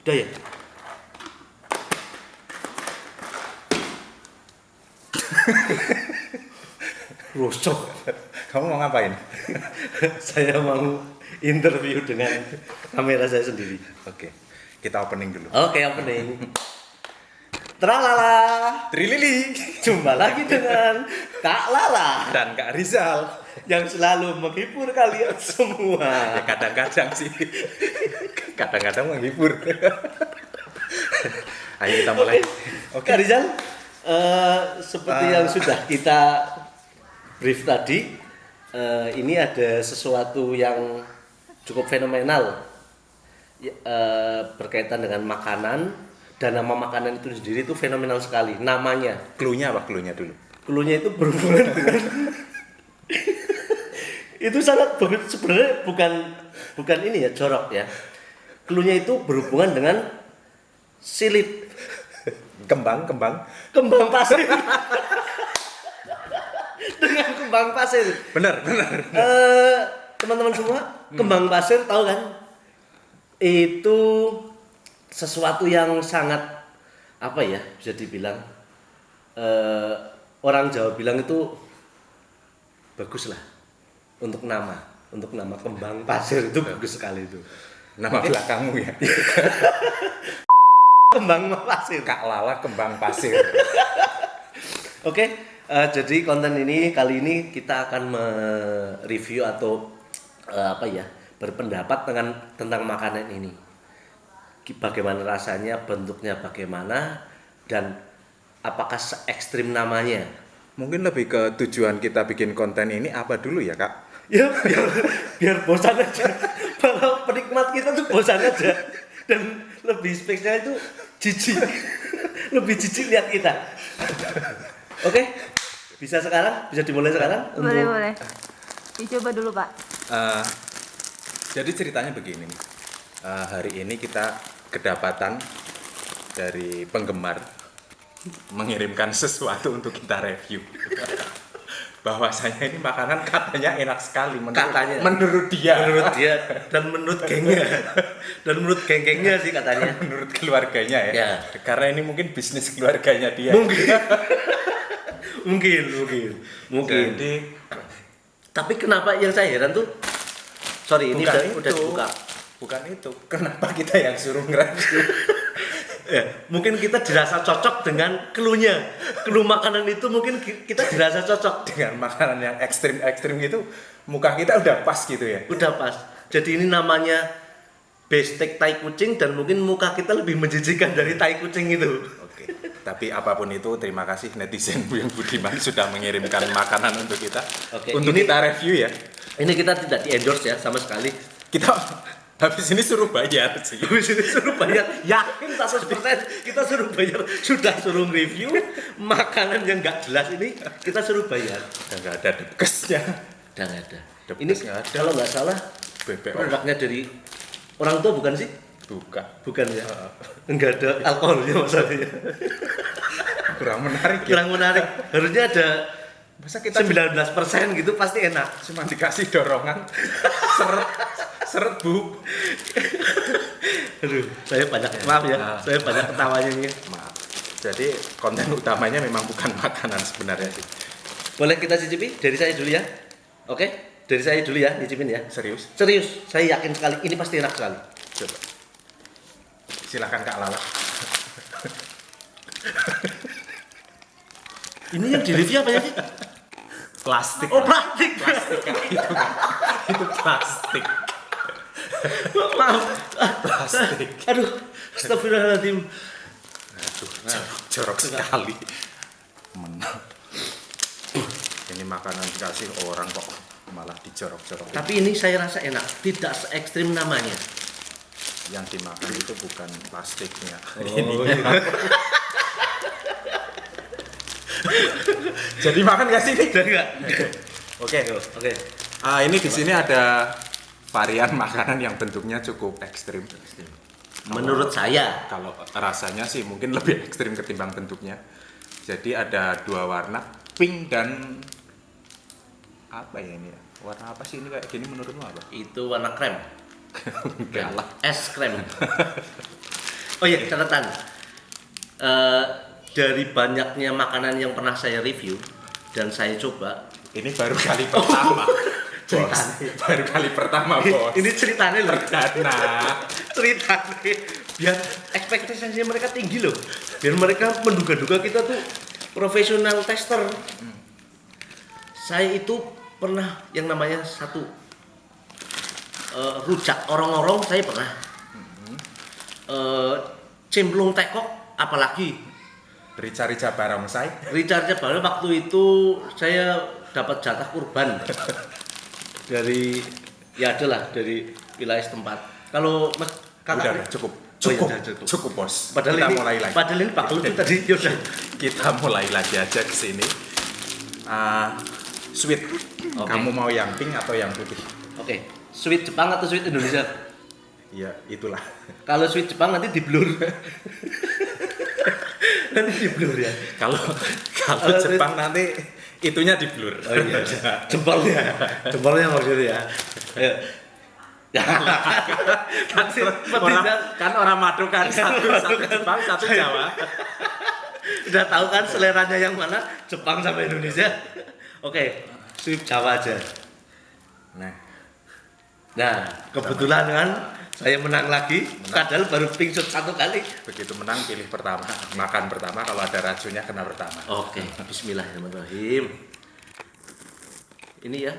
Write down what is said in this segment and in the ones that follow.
Udah ya? Rusuk. Kamu mau ngapain? Saya mau interview dengan kamera saya sendiri. Oke, kita opening dulu. Oke, opening. Tralala. Trilili Jumpa lagi dengan Kak Lala dan Kak Rizal. yang selalu menghibur kalian semua. Ya kadang-kadang sih. Kadang-kadang menghibur. Ayo kita mulai. Oke. Kak Rizal, seperti yang sudah kita brief tadi, ini ada sesuatu yang cukup fenomenal berkaitan dengan makanan, dan nama makanan itu sendiri itu fenomenal sekali. Namanya. Cluenya apa? Cluenya dulu. Cluenya itu berhubungan dengan itu sangat sebenarnya bukan ini ya, jorok ya. Cluenya itu berhubungan dengan silit, Kembang. kembang pasir. Dengan kembang pasir. Benar. Teman-teman semua, kembang pasir tahu kan? Itu sesuatu yang sangat apa ya, bisa dibilang orang Jawa bilang itu bagus lah untuk nama kembang pasir itu bagus sekali itu. Nama belakangmu ya. Kembang pasir. Kak Lala kembang pasir. Oke, jadi konten ini kali ini kita akan mereview atau berpendapat tentang makanan ini. Bagaimana rasanya, bentuknya bagaimana, dan apakah se-ekstrim namanya. Mungkin lebih ke tujuan kita bikin konten ini apa dulu ya, Kak? Ya biar bosan aja. Para penikmat kita tuh bosan aja, dan lebih spesial itu jijik. Lebih jijik lihat kita. Oke, bisa dimulai sekarang? Boleh. Dicoba dulu, Pak. Jadi ceritanya begini nih. Hari ini kita kedapatan dari penggemar mengirimkan sesuatu untuk kita review. Bahwasanya ini makanan katanya enak sekali menurut dia dan menurut gengnya dan menurut geng-gengnya sih katanya. Menurut keluarganya ya. Ya. Karena ini mungkin bisnis keluarganya dia. Mungkin. Jadi Tapi kenapa yang saya heran tuh, ini udah dibuka. Bukan itu. Kenapa kita yang suruh nge-review? Ya, mungkin kita dirasa cocok dengan clue-nya. Clue makanan itu mungkin kita dirasa cocok Dengan makanan yang ekstrim gitu, muka kita udah pas gitu ya. udah pas. Jadi ini namanya bestek tai kucing, dan mungkin muka kita lebih menjijikan dari tai kucing itu. Oke. Tapi apapun itu, terima kasih netizen yang budiman sudah mengirimkan makanan untuk kita. Oke, Untuk kita review ya. Ini kita tidak di-endorse ya sama sekali. Kita habis ini suruh bayar sih. Habis ini suruh bayar, yakin 100% kita suruh bayar. Sudah suruh review makanan yang nggak jelas ini, kita suruh bayar. Dan nggak ada dekesnya. Udah nggak ada. Dekes Ini nggak ada. kalau nggak salah BPO. produknya dari orang tua bukan sih? Bukan ya. Enggak ada alkoholnya masalahnya. Kurang menarik ya. Kurang menarik. Harusnya ada Masa kita 19% gitu pasti enak. cuma dikasih dorongan seret bu. Aduh, saya banyak maaf ya. Saya banyak ketawanya ini. Maaf. Jadi konten utamanya memang bukan makanan sebenarnya sih. Boleh kita cicipi dari saya dulu ya? Oke? Dari saya dulu ya, nyicipin ya. Serius? Serius, saya yakin sekali ini pasti enak sekali. Coba. Silakan Kak Lala. Ini yang di review apa ya sih? Plastik. Oh, plastik. Itu plastik. Maaf. Plastik. Aduh, astagfirullahaladzim. Aduh, jorok sekali. Ini makanan dikasih orang kok malah dijorok-jorok. Tapi ini saya rasa enak, tidak se-ekstrim namanya. Yang dimakan itu bukan plastiknya. Oh, Jadi makan nggak sih ini? enggak. Oke. Ini di sini ada varian makanan yang bentuknya cukup ekstrim. Menurut saya. Kalau rasanya sih mungkin lebih ekstrim ketimbang bentuknya. Jadi ada dua warna, pink dan apa ya ini ya? Warna apa sih ini kayak gini menurutmu apa? Itu warna krem. Enggak lah. Es krem. Oh iya, catatan. Eh, dari banyaknya makanan yang pernah saya review dan saya coba, Ini baru kali pertama. Bos. ceritanya. Baru kali pertama, Bos. Ini ceritanya loh. perdana. Ceritanya biar ekspektasinya mereka tinggi loh. Biar mereka menduga-duga kita tuh profesional tester. Saya itu pernah yang namanya satu rujak orang-orang saya pernah. Cemplung tekok apalagi Rica-rica barongsai. Richardnya baru waktu itu saya dapat jatah kurban dari ya adalah dari wilayah setempat. Kalau Mas Udah, kakak cukup. Oh iya, Cukup. udah, cukup. Cukup, Bos. Padahal Kita ini mulai lagi. Padahal ini Pak Lucu tadi yaudah. Kita mulai lagi aja ke sini. Sweet. Oke. Kamu mau yang pink atau yang putih? Oke, sweet Jepang atau sweet Indonesia? Iya, itulah. Kalau sweet Jepang nanti di blur. Nanti di blur ya. Kalau Kalau Jepang nanti itunya di blur. Oh iya, jempolnya maksudnya ya. Ayo. Ya, kan orang Madu kan satu Jepang, satu Jawa. udah tahu kan seleranya yang mana Jepang sama Indonesia. Oke, sweet Jawa aja. Nah, kebetulan kan saya menang lagi, padahal baru pink shot satu kali. Begitu menang pilih pertama, makan pertama, kalau ada racunnya kena pertama. Oke, bismillahirrahmanirrahim. Ini ya,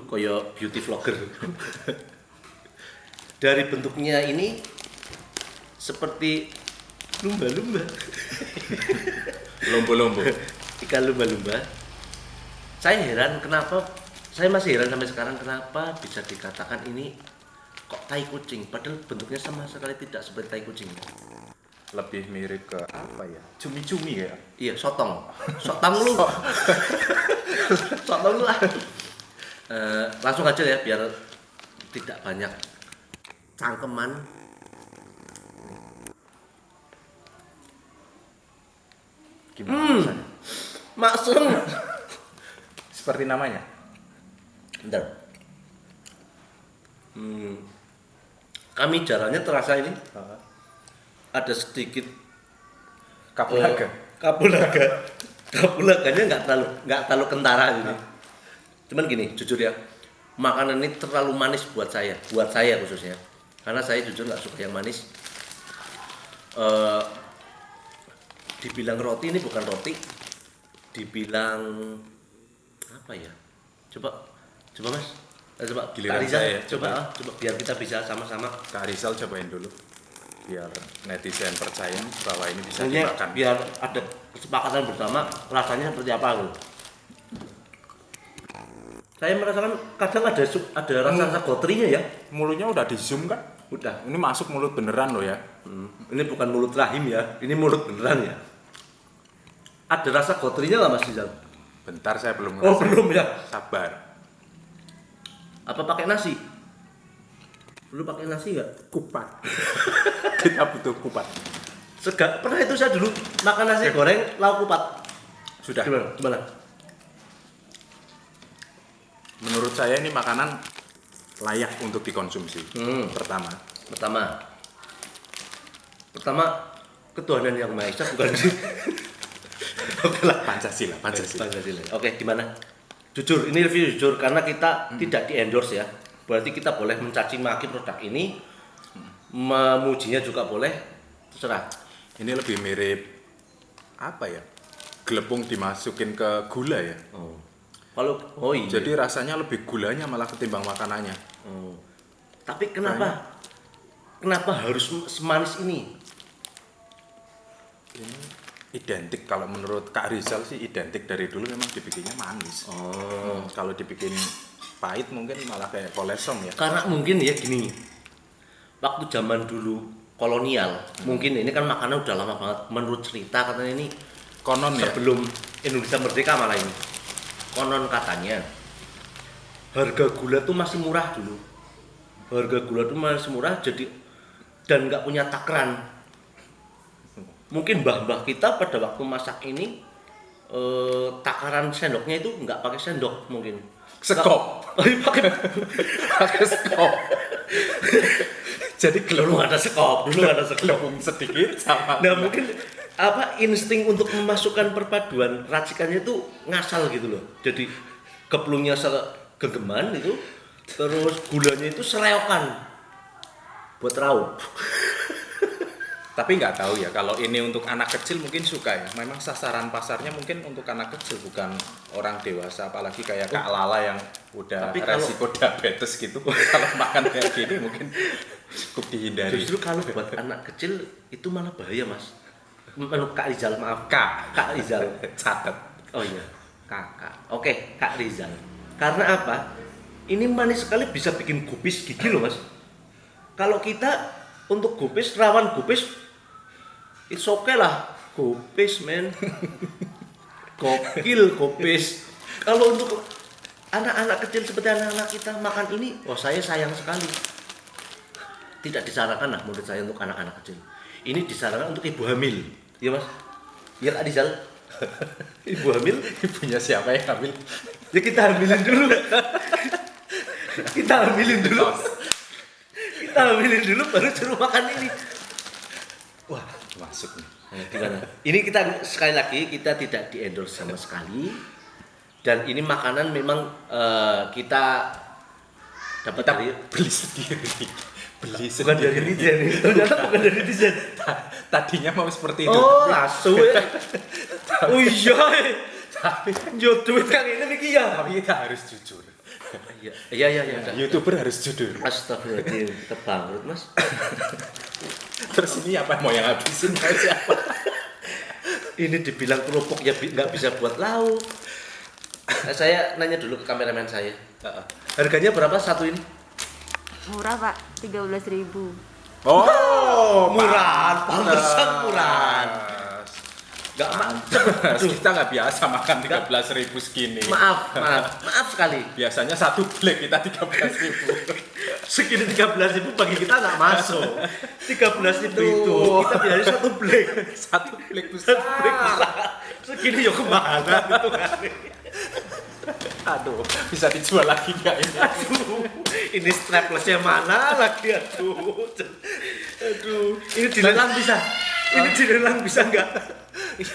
koyo beauty vlogger. Dari bentuknya ini seperti lumba-lumba. Lombo-lombo. Ikan lumba-lumba. Saya masih heran sampai sekarang kenapa bisa dikatakan ini kok tai kucing, padahal bentuknya sama sekali tidak seperti tai kucing. Lebih mirip ke apa ya? Cumi-cumi ya? Iya, sotong. Sotong lu. Sotong lu lah. Langsung aja ya biar tidak banyak cangkeman. Gimana rasanya? Maksum. Seperti namanya? Bentar. Kami jalannya terasa ini ada sedikit Kapulaga. Kapulaganya nggak terlalu kentara ini. Cuman gini, jujur ya, makanan ini terlalu manis buat saya khususnya. Karena saya jujur nggak suka yang manis. Dibilang roti ini bukan roti, dibilang apa ya? Coba Mas, coba Giliran Kak Rizal, saya ya, coba biar kita bisa sama-sama. Kak Rizal cobain dulu. Biar netizen percaya bahwa ini bisa Sebenarnya dimakan. biar ada kesepakatan bersama rasanya seperti apa gitu. Saya merasakan kadang ada rasa gotrinya ya. Mulutnya udah di zoom kan? Udah. Ini masuk mulut beneran loh ya. Ini bukan mulut rahim ya, ini mulut beneran ya. Ada rasa gotrinya nggak Mas Rizal? Bentar, saya belum Oh ngerasain. belum ya. Sabar. Apa pakai nasi? Dulu pakai nasi nggak? Kupat. Kita butuh kupat. Pernah itu saya dulu makan nasi goreng lauk kupat. Sudah. Gimana? Menurut saya ini makanan layak untuk dikonsumsi. Pertama. Pertama ketuhanan yang Maha Esa bukan sih? Oke lah. Pancasila. Oke, gimana? Jujur, ini review jujur karena kita tidak di endorse ya. Berarti kita boleh mencaci maki produk ini, memujinya juga boleh, terserah. Ini lebih mirip apa ya? Gelepung dimasukin ke gula ya. Oh iya. Jadi rasanya lebih gulanya malah ketimbang makanannya. Tapi kenapa harus semanis ini? Ini identik, kalau menurut Kak Rizal sih identik dari dulu memang dibikinnya manis. Kalau dibikin pahit mungkin malah kayak kolesom ya. Karena mungkin ya gini, waktu zaman dulu kolonial, mungkin ini kan makanan udah lama banget. Menurut cerita katanya ini Konon ya. sebelum Indonesia merdeka malah ini. Konon katanya harga gula tuh masih murah dulu. Harga gula tuh masih murah jadi dan nggak punya takaran. Mungkin mbah-mbah kita pada waktu masak ini takaran sendoknya itu nggak pakai sendok mungkin. Sekop. pakai Pakai sekop. Jadi Dulu nggak ada sekop, dulu nggak ada sekop. gelembung sedikit sama. Nah mungkin apa insting untuk memasukkan perpaduan racikannya itu ngasal gitu loh. Jadi keplungnya gegeman itu, terus gulanya itu sereokan buat raup. Tapi nggak tahu ya, kalau ini untuk anak kecil mungkin suka ya. Memang sasaran pasarnya mungkin untuk anak kecil, bukan orang dewasa. Apalagi kayak Kak Lala yang udah Tapi kalau- resiko diabetes gitu. Kalau makan kayak gini mungkin cukup dihindari. Justru kalau buat anak kecil itu malah bahaya mas. Kak Rizal maaf. Kak Rizal. Catat. Oh iya, kakak. Oke, Kak Rizal. Karena apa? Ini manis sekali bisa bikin gupis gigi loh mas. Kalau kita untuk gupis, rawan gupis, it's okay lah. Gupis men. Gokil gupis. Kalau untuk anak-anak kecil seperti anak-anak kita makan ini, oh saya sayang sekali. Tidak disarankan lah menurut saya untuk anak-anak kecil. Ini disarankan untuk ibu hamil. Iya mas? Iya Kak Rizal? Ibu hamil? Ibunya siapa yang ambil? Ya kita hamilin dulu. Kita hamilin dulu. Kita hamilin dulu baru suruh makan ini. Wah, Masuk nih. gimana? Ini kita sekali lagi kita tidak di-endorse sama sekali. Dan ini makanan memang kita dapat Kita dari beli sendiri. Beli bukan dari sendiri. netizen. Ternyata bukan dari netizen. Tadinya mau seperti itu. Oh, langsung ya. Oh iya. Tapi Yo duit kang ini Miki ya. tapi kita harus jujur. Iya. YouTuber harus jujur. Astagfirullahaladzim, kita bangkrut mas. Terus ini apa mau yang habisin kayak siapa? Ini dibilang kerupuk ya nggak bisa buat lauk. Nah, saya nanya dulu ke kameramen saya. Harganya berapa satu ini? Murah Pak, 13.000. Oh, Murahan, pantesan murahan. Nggak Mas, kita nggak biasa makan 13.000 segini. maaf sekali. Biasanya satu plate kita 13.000. Segini 13.000 bagi kita nggak masuk. 13.000 itu kita biasanya satu black. Satu plate Satu black besar. besar. Segini ya kemana itu kan? Aduh, bisa dijual lagi nggak ini? Aduh, ini straplessnya mana lagi? Aduh, ini dilelang bisa. Ini dilelang bisa nggak?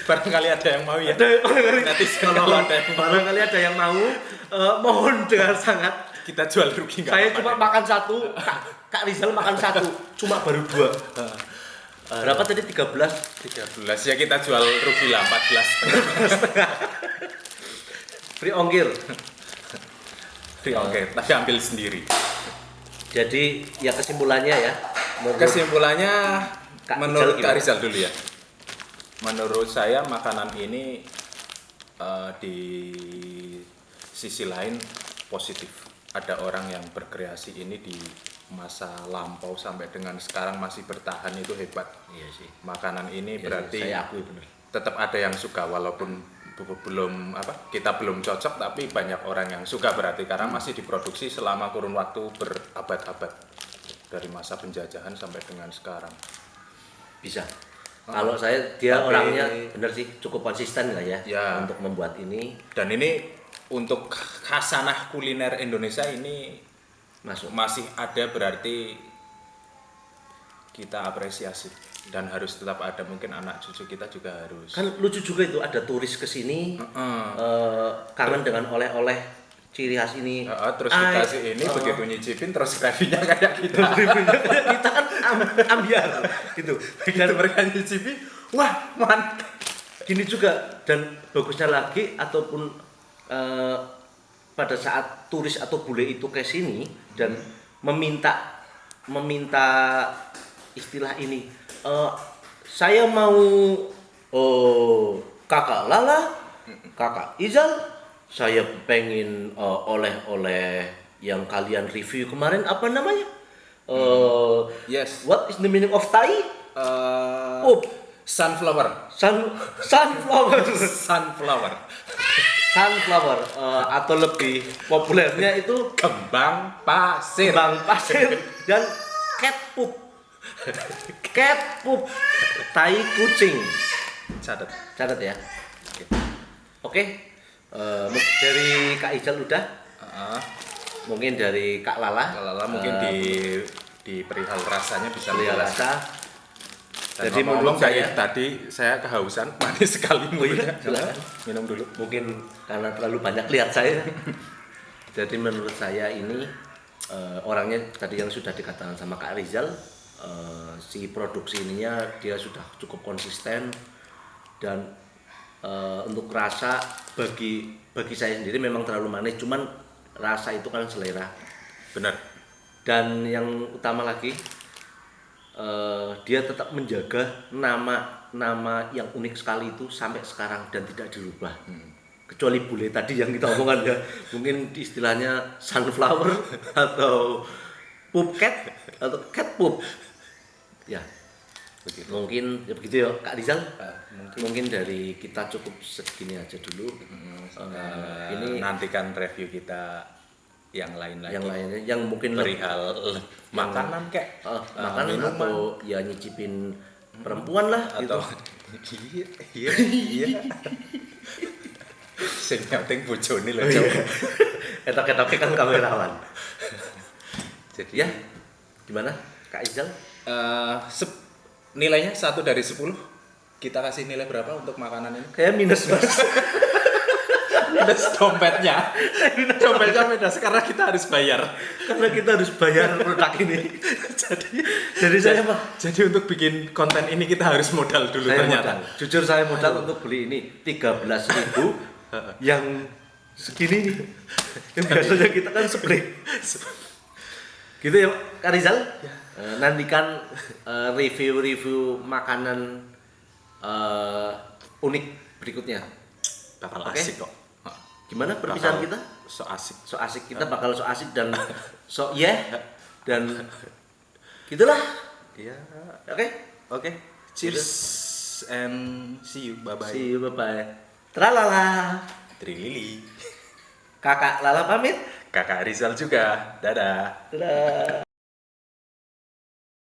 Barangkali ada yang mau ya. Barangkali Netizen kalau ada yang mau. barangkali ada yang mau, mohon dengan sangat. Kita jual rugi nggak? Saya apa-apa cuma deh. makan satu, Kak Rizal makan satu, cuma baru dua. Berapa tadi 13? 13 ya kita jual rugi lah 14. Free ongkir. Oke, tapi ambil sendiri. Jadi ya kesimpulannya ya. Kesimpulannya Kak menurut Rizal Kak gimana? Rizal dulu ya. Menurut saya makanan ini di sisi lain positif. Ada orang yang berkreasi ini di masa lampau sampai dengan sekarang masih bertahan, itu hebat. Iya sih. Makanan ini Iya, berarti saya akui benar. tetap ada yang suka walaupun belum kita belum cocok, tapi banyak orang yang suka berarti karena masih diproduksi selama kurun waktu berabad-abad dari masa penjajahan sampai dengan sekarang. Bisa. Kalau saya dia Tapi- orangnya benar sih cukup konsisten lah ya, Ya. untuk membuat ini Dan ini untuk khasanah kuliner Indonesia ini masuk. masih ada, berarti kita apresiasi dan harus tetap ada. Mungkin anak cucu kita juga harus. Kan lucu juga itu ada turis ke sini Heeh. kangen dengan oleh-oleh ciri khas ini. Terus dikasih ini begitu nyicipin terus reviewnya kayak kita. Kita kan ambiar gitu. Begitu mereka nyicipin, wah mantap. Gini juga, dan bagusnya lagi ataupun pada saat turis atau bule itu ke sini dan meminta istilah ini, saya mau kakak Lala, kakak Izal, saya pengen oleh-oleh yang kalian review kemarin, apa namanya? Yes. What is the meaning of Thai? Oh, Sunflower. sunflower. Sunflower, atau lebih populernya itu Kembang pasir. kembang pasir dan cat poop. Cat poop, tai kucing. Catat. Catat ya. Oke. Dari Kak Ijal udah. Heeh. Mungkin dari Kak Lala. Lala mungkin di di perihal rasanya bisa Lihat lebih rasa. Dan Jadi ngomong-ngomong menurut saya tadi saya kehausan, manis sekali mulutnya. silakan. Minum dulu. Mungkin karena terlalu banyak lihat saya. Jadi menurut saya ini orangnya tadi yang sudah dikatakan sama Kak Rizal, si produksi ininya dia sudah cukup konsisten dan untuk rasa bagi saya sendiri memang terlalu manis, cuman rasa itu kan selera. Benar. Dan yang utama lagi dia tetap menjaga nama yang unik sekali itu sampai sekarang dan tidak dirubah. Kecuali bule tadi yang kita omongkan ya, mungkin istilahnya sunflower atau pup cat atau cat pup. Ya, Begitu. mungkin ya begitu ya Kak Rizal. Mungkin dari kita cukup segini aja dulu. Ini nantikan review kita yang lain lagi. Yang lainnya yang mungkin lebih Perihal makanan kayak makanan minuman. atau ya nyicipin perempuan lah Atau gitu. iya. Sing penting bojone lho, Cok. Etok-etoknya kan kamerawan. Jadi Ya, gimana Kak Izal? nilainya 1 dari 10. Kita kasih nilai berapa untuk makanan ini? Kayak minus mas. Minus dompetnya. Dompetnya minus karena kita harus bayar. Karena kita harus bayar produk ini. jadi saya Pak, Jadi untuk bikin konten ini kita harus modal dulu saya ternyata. modal. Jujur saya modal untuk beli ini 13.000 yang segini nih. Yang biasanya kita kan split. Gitu ya Kak Rizal. Nantikan review-review makanan unik berikutnya. Bakal Oke. asik kok. Gimana perpisahan Bakal kita? So asik. So asik, kita bakal so asik dan so dan gitulah. Iya. Oke. Oke. Cheers and see you. Bye bye. See you, bye-bye. Tralala. Trilili. Kakak Lala pamit. Kakak Rizal juga. Dadah. Dadah.